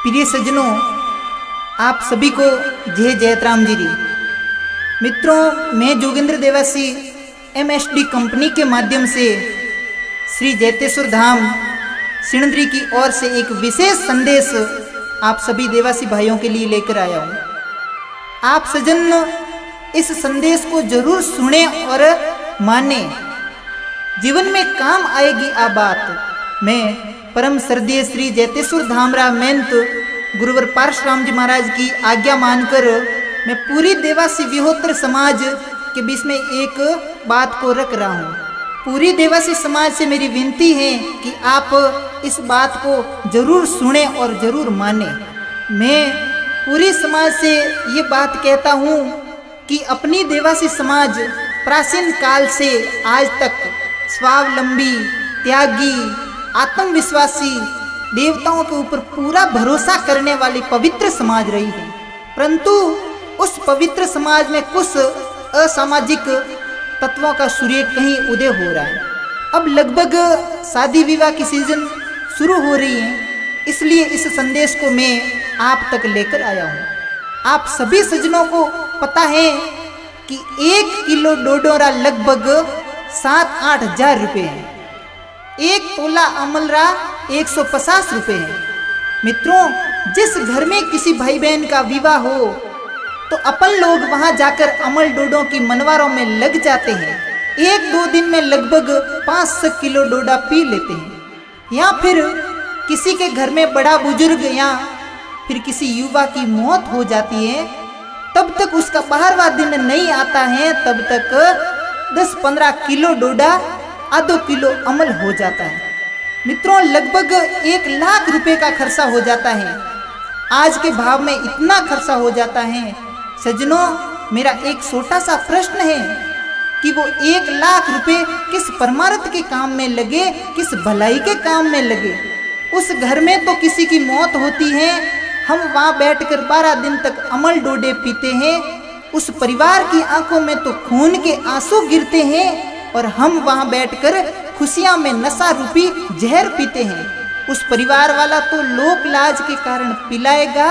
प्रिय सज्जनों, आप सभी को जय जयतराम जी। मित्रों, मैं जोगेंद्र देवासी MSD कंपनी के माध्यम से श्री जैतेश्वर धाम सिणद्री की ओर से एक विशेष संदेश आप सभी देवासी भाइयों के लिए लेकर आया हूँ। आप सज्जन इस संदेश को जरूर सुने और माने, जीवन में काम आएगी आ बात। मैं परम श्रद्धेय श्री जैतेश्वर धामरा महंत गुरुवर पारशुराम जी महाराज की आज्ञा मानकर मैं पूरी देवासी विहोत्र समाज के बीच में एक बात को रख रहा हूँ। पूरी देवासी समाज से मेरी विनती है कि आप इस बात को जरूर सुने और जरूर माने। मैं पूरी समाज से ये बात कहता हूँ कि अपनी देवासी समाज प्राचीन काल से आज तक स्वावलंबी, त्यागी, आत्मविश्वासी, देवताओं के ऊपर पूरा भरोसा करने वाली पवित्र समाज रही है। परंतु उस पवित्र समाज में कुछ असामाजिक तत्वों का सूर्य कहीं उदय हो रहा है। अब लगभग शादी विवाह की सीजन शुरू हो रही है, इसलिए इस संदेश को मैं आप तक लेकर आया हूँ। आप सभी सज्जनों को पता है कि 1 किलो डोडोरा लगभग 7-8 हजार रुपये है। 1 तोला अमलरा 150 रुपये है। मित्रों, जिस घर में किसी भाई बहन का विवाह हो तो अपन लोग वहां जाकर अमल डोडों की मनवारों में लग जाते हैं। 1-2 दिन में लगभग 500 किलो डोडा पी लेते हैं। या फिर किसी के घर में बड़ा बुजुर्ग या फिर किसी युवा की मौत हो जाती है, तब तक उसका 12वां दिन नहीं आता है, तब तक 10-15 किलो डोडा, आधो किलो अमल हो जाता है। मित्रों, लगभग 1 लाख रुपए का खर्चा हो जाता है। आज के भाव में इतना खर्चा हो जाता है। सज्जनों, मेरा एक छोटा सा प्रश्न है कि वो 1 लाख रुपए किस परमार्थ के काम में लगे, किस भलाई के काम में लगे। उस घर में तो किसी की मौत होती है, हम वहाँ बैठकर 12 दिन तक अमल डोडे पीते हैं। उस परिवार की आंखों में तो खून के आंसू गिरते हैं और हम वहाँ बैठकर खुशियाँ में नशा रूपी जहर पीते हैं। उस परिवार वाला तो लोक लाज के कारण पिलाएगा,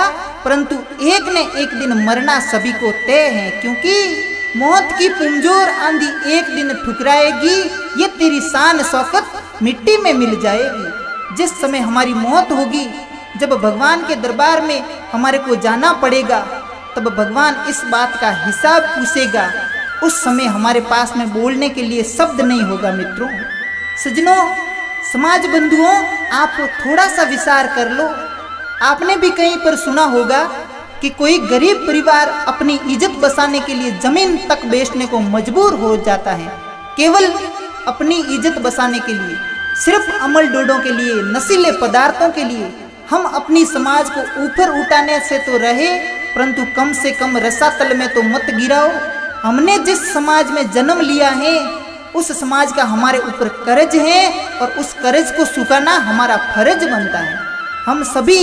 परंतु एक न एक दिन मरना सभी को तय है, क्योंकि मौत की पुंजोर आंधी एक दिन ठुकराएगी। ये तेरी शान शौकत मिट्टी में मिल जाएगी। जिस समय हमारी मौत होगी, जब भगवान के दरबार में हमारे को जाना पड़ेगा, तब भगवान इस बात का हिसाब पूछेगा। उस समय हमारे पास में बोलने के लिए शब्द नहीं होगा। मित्रों, सज्जनों, समाज बंधुओं, आप थोड़ा सा विचार कर लो। आपने भी कहीं पर सुना होगा कि कोई गरीब परिवार अपनी इज्जत बचाने के लिए जमीन तक बेचने को मजबूर हो जाता है, केवल अपनी इज्जत बचाने के लिए, सिर्फ अमल डोडों के लिए, नशीले पदार्थों के लिए। हम अपनी समाज को ऊपर उठाने से तो रहे, परंतु कम से कम रसातल में तो मत गिराओ। हमने जिस समाज में जन्म लिया है, उस समाज का हमारे ऊपर कर्ज है और उस कर्ज को चुकाना हमारा फर्ज बनता है। हम सभी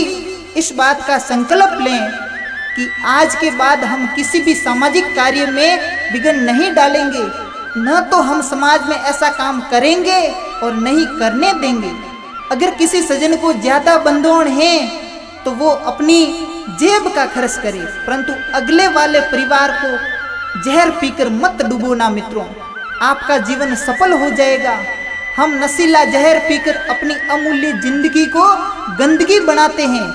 इस बात का संकल्प लें कि आज के बाद हम किसी भी सामाजिक कार्य में विघ्न नहीं डालेंगे। न तो हम समाज में ऐसा काम करेंगे और नहीं करने देंगे। अगर किसी सज्जन को ज्यादा बंधोड़ है तो वो अपनी जेब का खर्च करे, परंतु अगले वाले परिवार को जहर पीकर मत डुबोना। मित्रों, आपका जीवन सफल हो जाएगा। हम नशीला जहर पीकर अपनी अमूल्य जिंदगी को गंदगी बनाते हैं।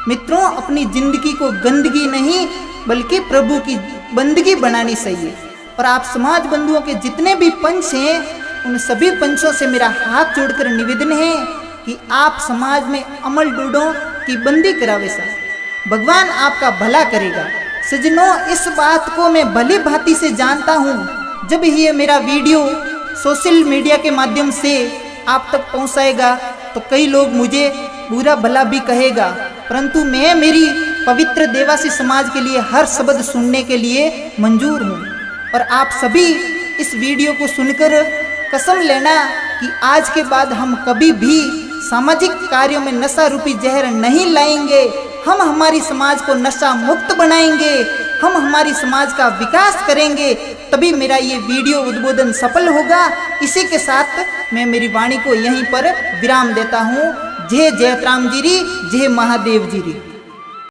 मित्रों, अपनी जिंदगी को गंदगी नहीं बल्कि प्रभु की बंदगी बनानी चाहिए। और आप समाज बंधुओं के जितने भी पंच हैं, उन सभी पंचों से मेरा हाथ जोड़कर निवेदन है कि आप समाज में अमल डोडों की बंदी करावे सा, भगवान आपका भला करेगा। सज्जनों, इस बात को मैं भली भांति से जानता हूँ। जब ये मेरा वीडियो सोशल मीडिया के माध्यम से आप तक पहुँचाएगा तो कई लोग मुझे बुरा भला भी कहेगा, परंतु मैं मेरी पवित्र देवासी समाज के लिए हर शब्द सुनने के लिए मंजूर हूँ। और आप सभी इस वीडियो को सुनकर कसम लेना कि आज के बाद हम कभी भी सामाजिक कार्यों में नशा रूपी जहर नहीं लाएंगे। हम हमारी समाज को नशा मुक्त बनाएंगे, हम हमारी समाज का विकास करेंगे, तभी मेरा ये वीडियो उद्बोधन सफल होगा। इसी के साथ मैं मेरी वाणी को यहीं पर विराम देता हूँ। जय जयतराम जी री, जय महादेव जी री।